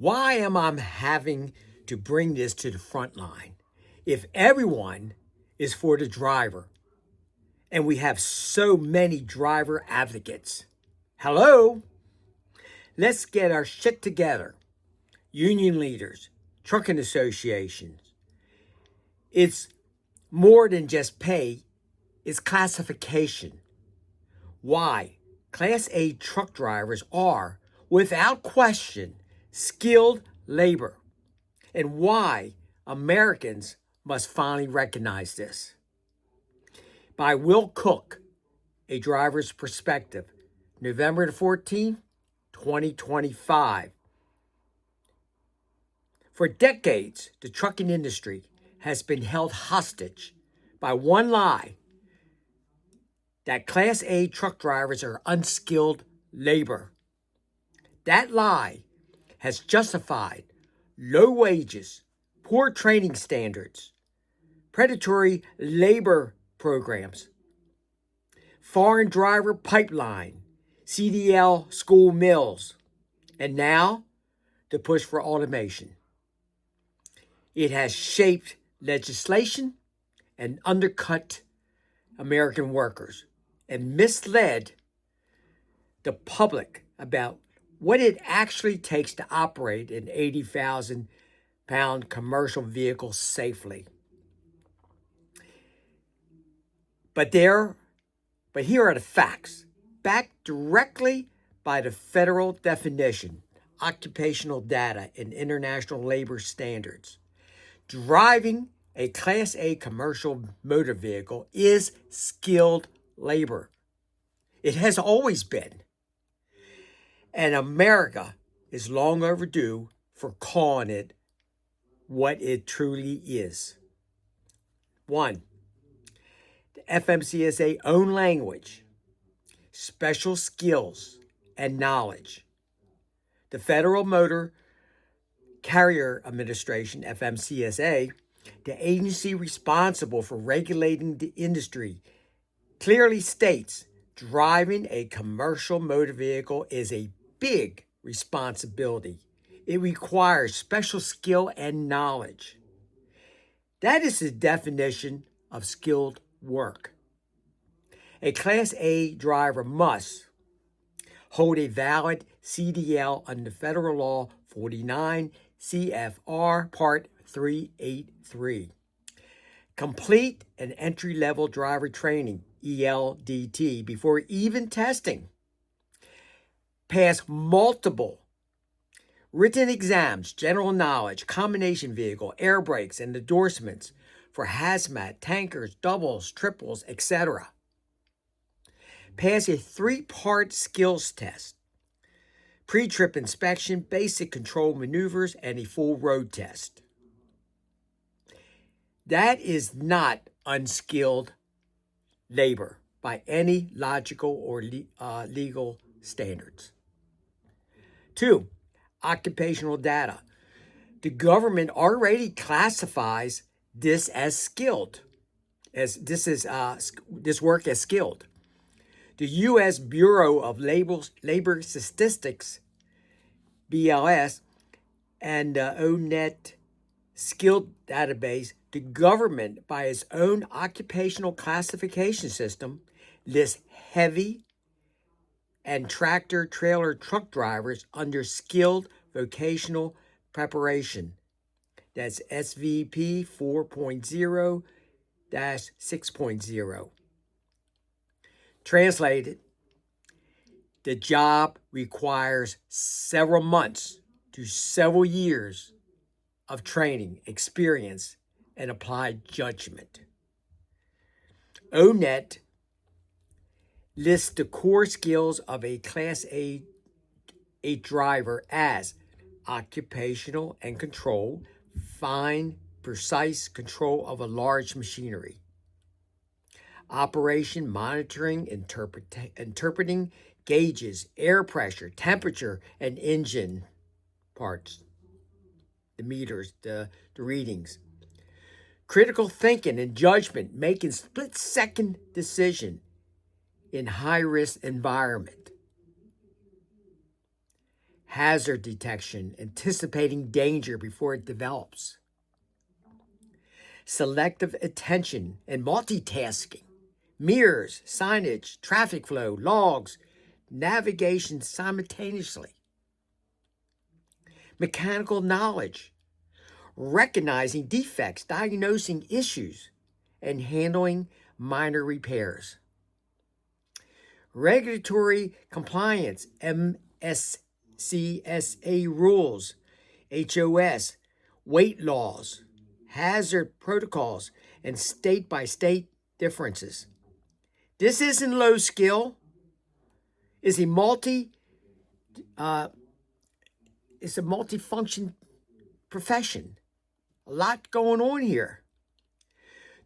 Why am I having to bring this to the front line if everyone is for the driver and we have so many driver advocates? Hello? Let's get our shit together. Union leaders, trucking associations. It's more than just pay, it's classification. Why? Class A truck drivers are, without question, skilled labor, and why Americans must finally recognize this. By Will Cook, A Driver's Perspective, November the 14th, 2025. For decades, the trucking industry has been held hostage by one lie that Class A truck drivers are unskilled labor. That lie has justified low wages, poor training standards, predatory labor programs, foreign driver pipeline, CDL school mills, and now the push for automation. It has shaped legislation and undercut American workers and misled the public about what it actually takes to operate an 80,000-pound commercial vehicle safely. But here are the facts, backed directly by the federal definition, occupational data, and international labor standards. Driving a Class A commercial motor vehicle is skilled labor. It has always been. And America is long overdue for calling it what it truly is. 1. The FMCSA own language, special skills, and knowledge. The Federal Motor Carrier Administration, FMCSA, the agency responsible for regulating the industry, clearly states driving a commercial motor vehicle is a big responsibility. It requires special skill and knowledge. That is the definition of skilled work. A Class A driver must hold a valid CDL under Federal Law 49 CFR Part 383. Complete an entry-level driver training, ELDT, before even testing. Pass multiple written exams, general knowledge, combination vehicle, air brakes, and endorsements for hazmat, tankers, doubles, triples, etc. Pass a 3-part skills test, pre-trip inspection, basic control maneuvers, and a full road test. That is not unskilled labor by any logical or legal standards. 2, occupational data. The government already classifies this as skilled, this work as skilled. The U.S. Bureau of Labor Statistics, BLS, and the ONET Skilled Database, the government, by its own occupational classification system, lists heavy and tractor-trailer truck drivers under skilled vocational preparation. That's SVP 4.0-6.0. Translated, the job requires several months to several years of training, experience, and applied judgment. ONET lists the core skills of a Class A driver as occupational and control, fine, precise control of a large machinery, operation, monitoring, interpreting gauges, air pressure, temperature, and engine parts, the meters, the readings. Critical thinking and judgment, making split-second decision in high-risk environment. hazard detection, anticipating danger before it develops, selective attention and multitasking, mirrors, signage, traffic flow, logs, navigation simultaneously, mechanical knowledge, recognizing defects, diagnosing issues, and handling minor repairs. Regulatory compliance, MSCSA rules, HOS, weight laws, hazard protocols, and state-by-state differences. This isn't low skill. It's a multi-function profession. A lot going on here.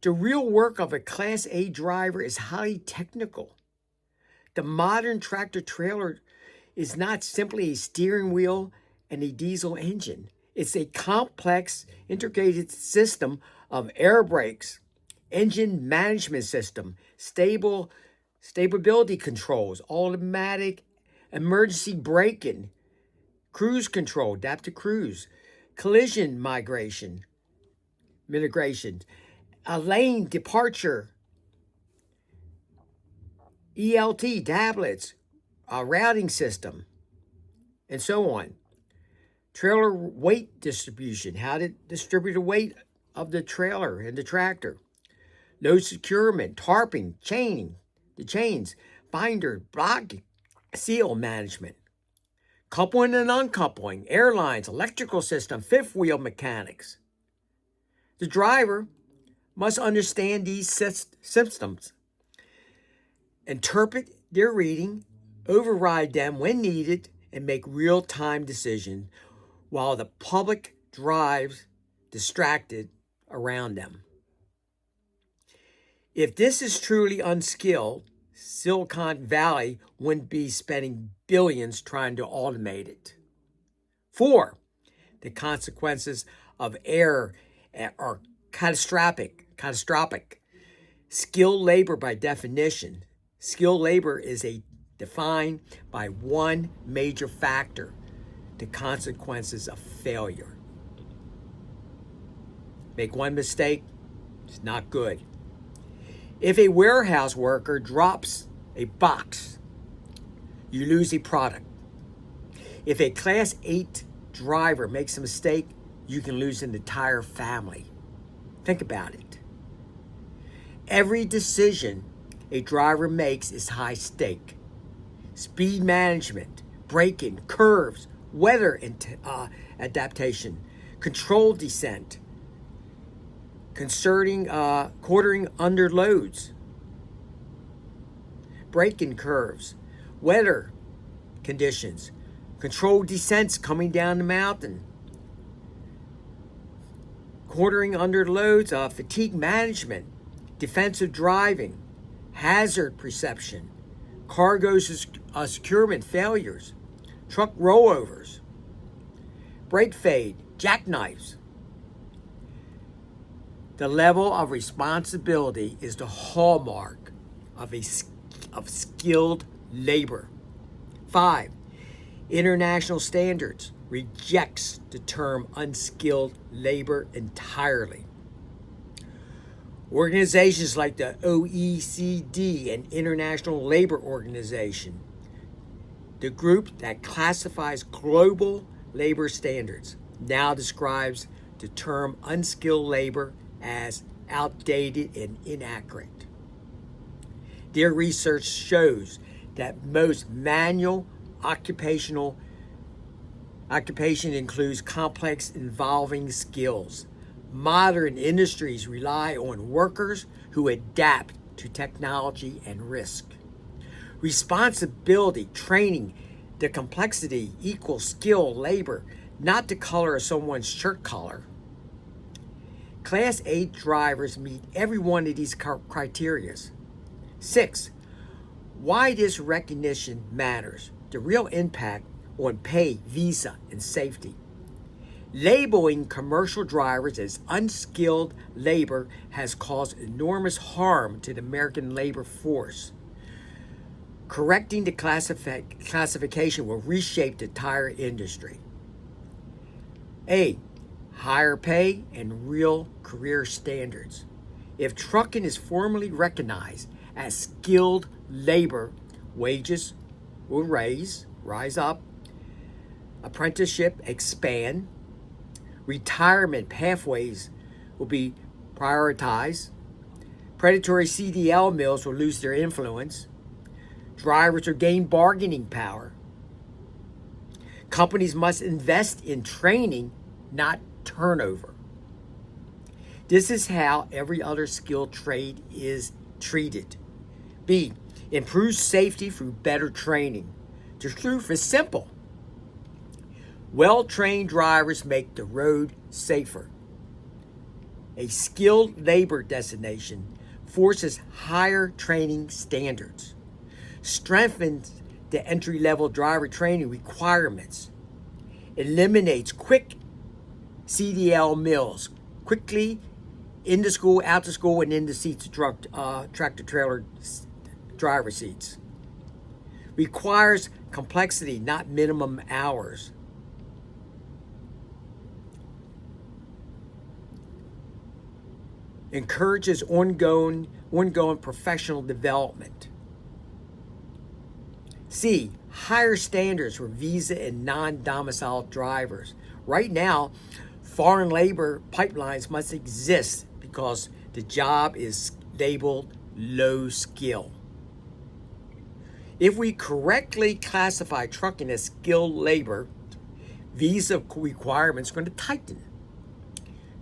The real work of a Class A driver is highly technical. The modern tractor trailer is not simply a steering wheel and a diesel engine. It's a complex integrated system of air brakes, engine management system, stability controls, automatic emergency braking, cruise control, adaptive cruise, collision mitigation, a lane departure, ELT tablets, a routing system, and so on. Trailer weight distribution, how to distribute the weight of the trailer and the tractor. Load securement, tarping, chaining, the chains, binder, block, seal management. Coupling and uncoupling, airlines, electrical system, fifth wheel mechanics. The driver must understand these systems, interpret their reading, override them when needed, and make real-time decisions while the public drives distracted around them. If this is truly unskilled, Silicon Valley wouldn't be spending billions trying to automate it. 4, the consequences of error are catastrophic. Skilled labor by definition. Skilled labor is defined by one major factor, the consequences of failure. Make one mistake, it's not good. If a warehouse worker drops a box, you lose a product. If a Class 8 driver makes a mistake, you can lose an entire family. Think about it. Every decision a driver makes is high stake. Speed management, braking, curves, weather adaptation, controlled descent, quartering under loads, braking curves, weather conditions, controlled descents coming down the mountain, quartering under loads, fatigue management, defensive driving, hazard perception, cargo securement failures, truck rollovers, brake fade, jackknives. The level of responsibility is the hallmark of skilled labor. 5, international standards rejects the term unskilled labor entirely. Organizations like the OECD and International Labor Organization, the group that classifies global labor standards, now describes the term unskilled labor as outdated and inaccurate. Their research shows that most manual occupation includes complex involving skills. Modern industries rely on workers who adapt to technology and risk. Responsibility, training, the complexity equals skilled labor, not the color of someone's shirt collar. Class 8 drivers meet every one of these criteria. 6, why this recognition matters. The real impact on pay, visa, and safety. Labeling commercial drivers as unskilled labor has caused enormous harm to the American labor force. Correcting the classification will reshape the tire industry. A, higher pay and real career standards. If trucking is formally recognized as skilled labor, wages will rise up, apprenticeship expand, retirement pathways will be prioritized, predatory CDL mills will lose their influence, drivers will gain bargaining power. Companies must invest in training, not turnover. This is how every other skilled trade is treated. B, improve safety through better training. The truth is simple. Well-trained drivers make the road safer. A skilled labor designation forces higher training standards, strengthens the entry-level driver training requirements, eliminates quick CDL mills, quickly into school, out to school, and into seats of tractor-trailer driver seats. Requires complexity, not minimum hours. Encourages ongoing professional development. C, higher standards for visa and non-domiciled drivers. Right now, foreign labor pipelines must exist because the job is labeled low skill. If we correctly classify trucking as skilled labor, visa requirements are going to tighten.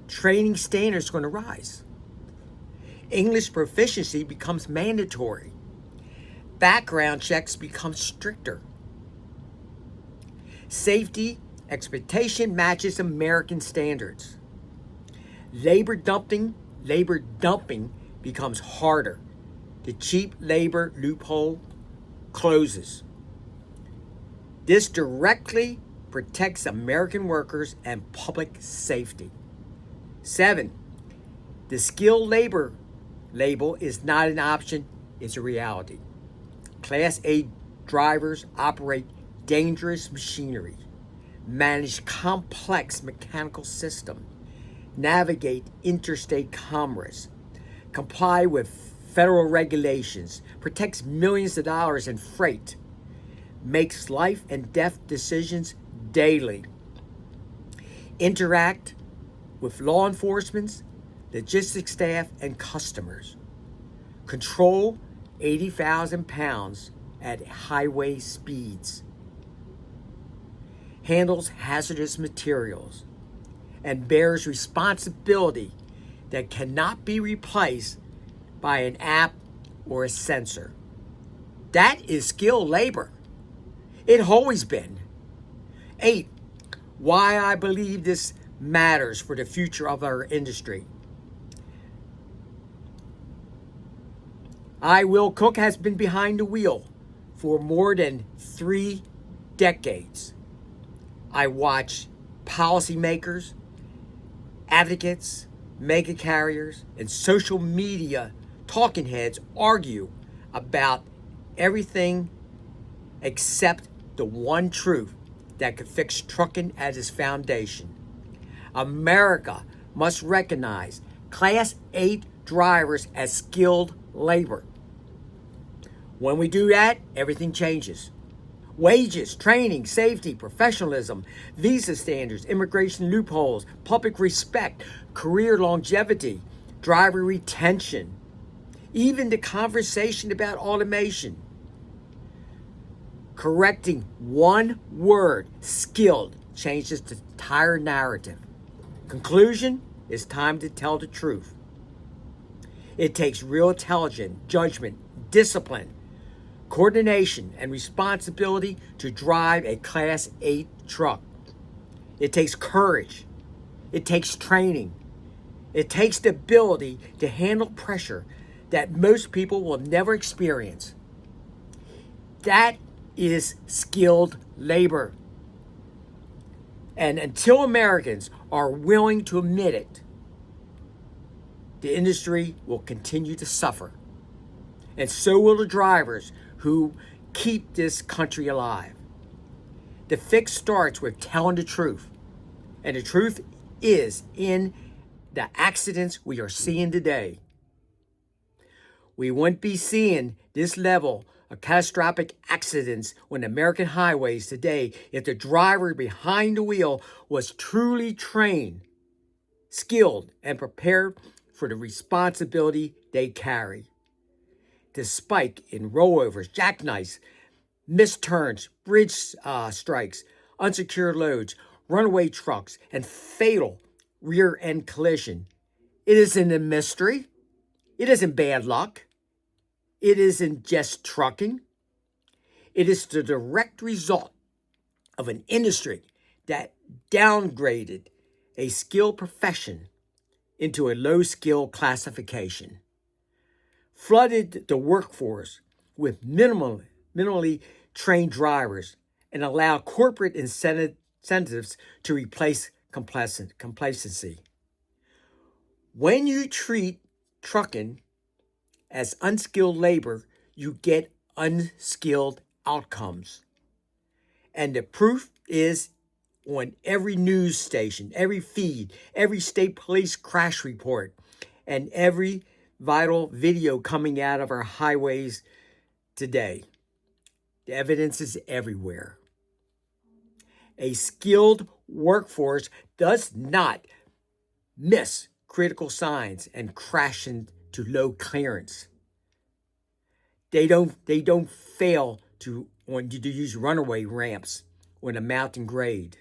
Training standards are going to rise. English proficiency becomes mandatory. Background checks become stricter. Safety expectation matches American standards. Labor dumping becomes harder. The cheap labor loophole closes. This directly protects American workers and public safety. 7, the skilled labor label is not an option, it's a reality. Class A drivers operate dangerous machinery, manage complex mechanical systems, navigate interstate commerce, comply with federal regulations, protects millions of dollars in freight, makes life and death decisions daily, interact with law enforcement, logistics staff, and customers, control 80,000 pounds at highway speeds, handles hazardous materials, and bears responsibility that cannot be replaced by an app or a sensor. That is skilled labor. It's always been. 8, why I believe this matters for the future of our industry. Will Cook has been behind the wheel for more than 3 decades. I watch policymakers, advocates, mega carriers, and social media talking heads argue about everything except the one truth that could fix trucking at its foundation. America must recognize Class 8 drivers as skilled labor. When we do that, everything changes. Wages, training, safety, professionalism, visa standards, immigration loopholes, public respect, career longevity, driver retention, even the conversation about automation. Correcting one word, skilled, changes the entire narrative. Conclusion, it's time to tell the truth. It takes real intelligence, judgment, discipline, coordination, and responsibility to drive a Class 8 truck. It takes courage. It takes training. It takes the ability to handle pressure that most people will never experience. That is skilled labor. And until Americans are willing to admit it, the industry will continue to suffer. And so will the drivers who keep this country alive. The fix starts with telling the truth. And the truth is in the accidents we are seeing today. We wouldn't be seeing this level of catastrophic accidents on American highways today if the driver behind the wheel was truly trained, skilled, and prepared for the responsibility they carry. The spike in rollovers, jackknives, missed turns, bridge strikes, unsecured loads, runaway trucks, and fatal rear-end collision. It isn't a mystery. It isn't bad luck. It isn't just trucking. It is the direct result of an industry that downgraded a skilled profession into a low-skill classification, flooded the workforce with minimally trained drivers, and allowed corporate incentives to replace complacency. When you treat trucking as unskilled labor, you get unskilled outcomes. And the proof is on every news station, every feed, every state police crash report, and every vital video coming out of our highways today. The evidence is everywhere. A skilled workforce does not miss critical signs and crash into low clearance. They don't fail to use runaway ramps on a mountain grade.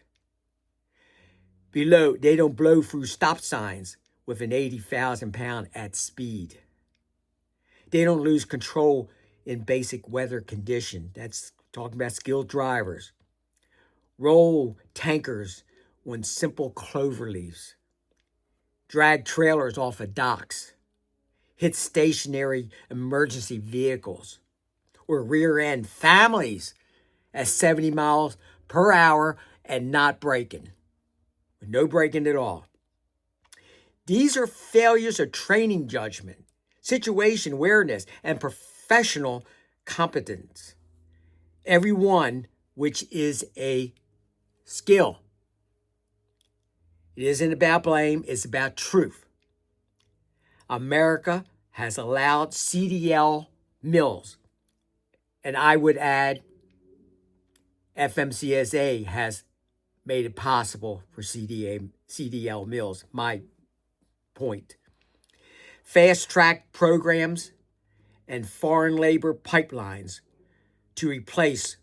Below, they don't blow through stop signs with an 80,000-pound at speed. They don't lose control in basic weather condition. That's talking about skilled drivers. Roll tankers on simple clover leaves. Drag trailers off of docks. Hit stationary emergency vehicles. Or rear-end families at 70 miles per hour and not braking. No braking at all. These are failures of training judgment, situation awareness, and professional competence. Every one which is a skill. It isn't about blame, it's about truth. America has allowed CDL mills, and I would add FMCSA has made it possible for CDL mills, my point. Fast-track programs and foreign labor pipelines to replace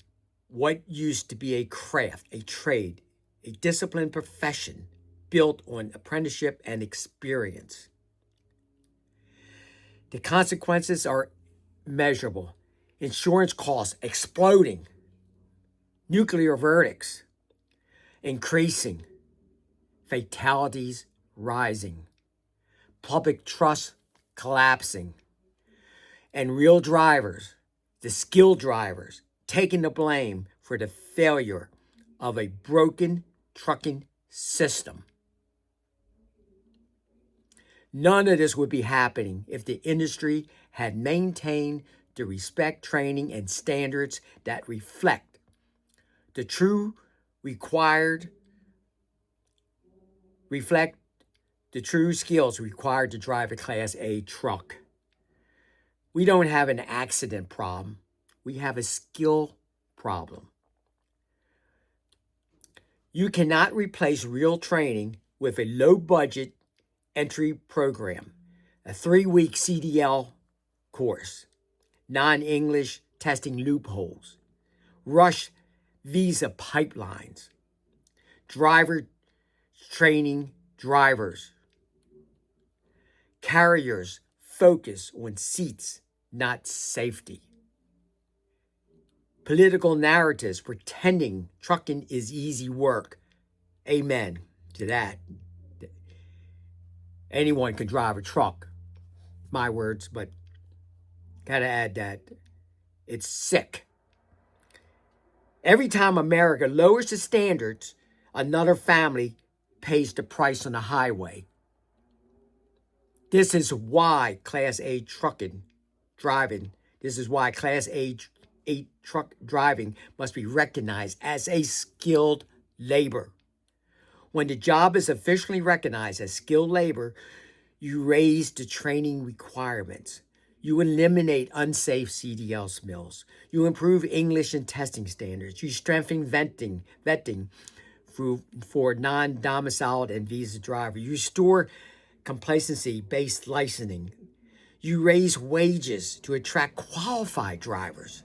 what used to be a craft, a trade, a disciplined profession built on apprenticeship and experience. The consequences are measurable. Insurance costs exploding. Nuclear verdicts increasing. Fatalities rising. Public trust collapsing. And real drivers, the skilled drivers, taking the blame for the failure of a broken trucking system. None of this would be happening if the industry had maintained the respect, training, and standards that reflect the true skills required to drive a Class A truck. We don't have an accident problem. We have a skill problem. You cannot replace real training with a low-budget entry program, a 3-week CDL course, non-English testing loopholes, rush visa pipelines, driver training drivers, carriers focus on seats, not safety. Political narratives pretending trucking is easy work. Amen to that. Anyone can drive a truck. My words, but gotta add that. It's sick. Every time America lowers the standards, another family pays the price on the highway. This is why Class A driving, this is why Class A 8 truck driving must be recognized as a skilled labor. When the job is officially recognized as skilled labor, you raise the training requirements. You eliminate unsafe CDL spills. You improve English and testing standards. You strengthen vetting for non-domiciled and visa drivers. You restore complacency-based licensing. You raise wages to attract qualified drivers.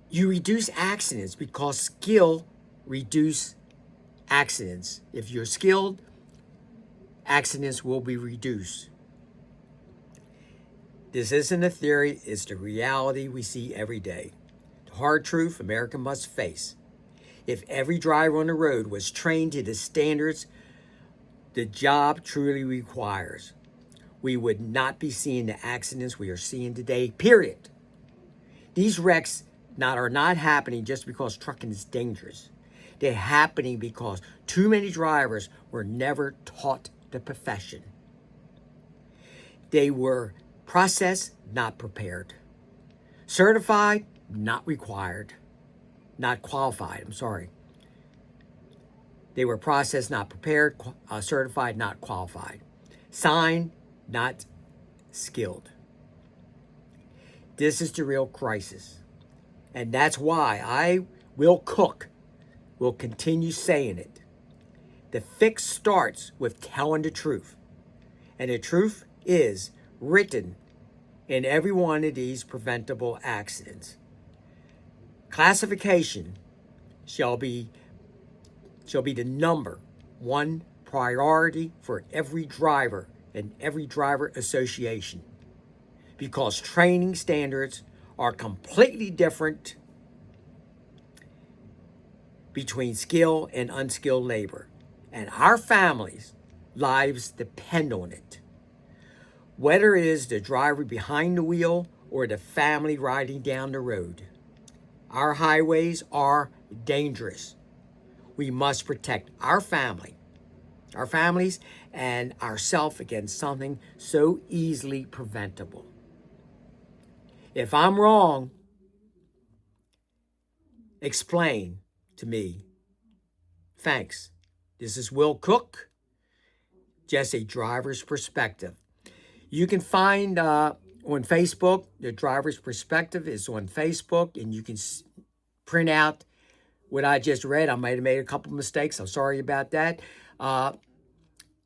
You reduce accidents because skill reduces accidents. If you're skilled, accidents will be reduced. This isn't a theory, it's the reality we see every day. The hard truth America must face. If every driver on the road was trained to the standards the job truly requires, we would not be seeing the accidents we are seeing today, period. These wrecks are not happening just because trucking is dangerous. They're happening because too many drivers were never taught the profession. They were processed, not prepared. Certified, not required. Not qualified, I'm sorry. They were processed, not prepared. Certified, not qualified. Signed, not skilled. This is the real crisis. And that's why Will Cook will continue saying it. The fix starts with telling the truth. And the truth is written in every one of these preventable accidents. Classification shall be the number one priority for every driver and every driver association, because training standards are completely different between skilled and unskilled labor, and our families' lives depend on it. Whether it is the driver behind the wheel or the family riding down the road, our highways are dangerous. We must protect our families, and ourselves against something so easily preventable. If I'm wrong, explain to me. Thanks. This is Will Cook, just a driver's perspective. You can find on Facebook, the driver's perspective is on Facebook, and you can print out what I just read. I might have made a couple mistakes. I'm sorry about that.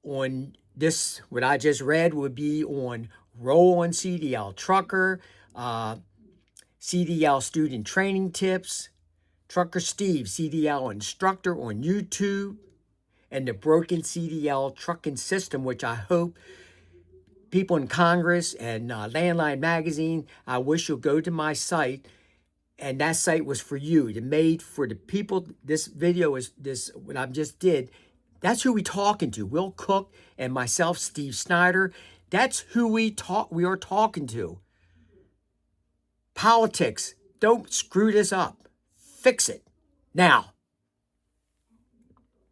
On this, what I just read would be on Roll on CDL Trucker, CDL Student Training Tips, Trucker Steve, CDL Instructor on YouTube, and the Broken CDL Trucking System, which I hope people in Congress and Landline Magazine, I wish you'll go to my site. And that site was for you. It made for the people. This video is what I just did. That's who we talking to. Will Cook and myself, Steve Snyder. That's who we are talking to. Politics. Don't screw this up. Fix it now.